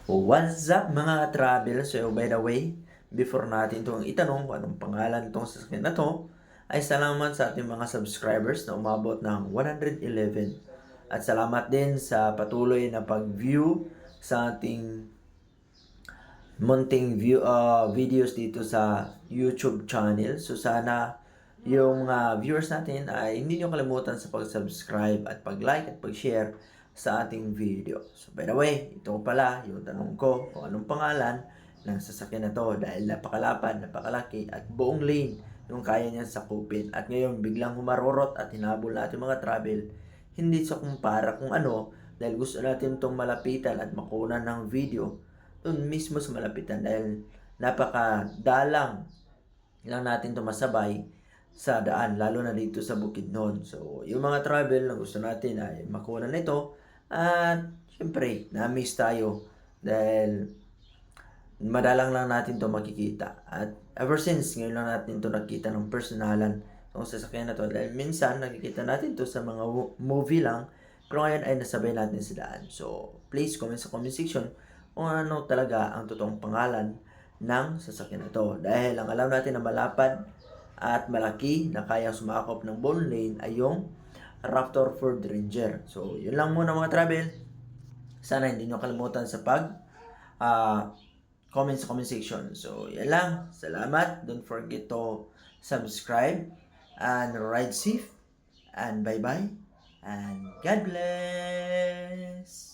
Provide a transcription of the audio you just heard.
What's up mga travel? So by the way, before natin itong itanong kung anong pangalan itong sasakyan na to, ay salamat sa ating mga subscribers na umabot ng 111. At salamat din sa patuloy na pag-view sa ating munting videos dito sa YouTube channel. So sana yung viewers natin ay hindi nyo kalimutan sa pag-subscribe at pag-like at pag-share sa ating video. So by the way, ito pala yung tanong ko kung anong pangalan ng sasakyan na to dahil napakalapad, napakalaki at buong lane yung kaya niya sakupin. At ngayon biglang humarorot at hinabol natin mga travel, hindi sa kumpara kung ano dahil gusto natin itong malapitan at makunan ng video doon mismo sa malapitan dahil napakadalang lang natin tumasabay sa daan, lalo na dito sa Bukidnon. So, yung mga travel na gusto natin ay makuha na ito at syempre, na-miss tayo dahil madalang lang natin to makikita. At ever since, ngayon lang natin to nakita ng personalan ng sasakyan na to. Dahil minsan, nakikita natin to sa mga movie lang, pero ngayon ay nasabay natin sa daan. So, please comment sa comment section kung ano talaga ang totoong pangalan ng sasakyan na to. Dahil ang alam natin na malapad at malaki na kaya sumakop ng bone lane ay yung Raptor Ford Ranger. So, yun lang muna mga travel. Sana hindi nyo kalimutan sa uh, comment sa comment section. So, yan lang. Salamat. Don't forget to subscribe and ride safe. And bye-bye. And God bless.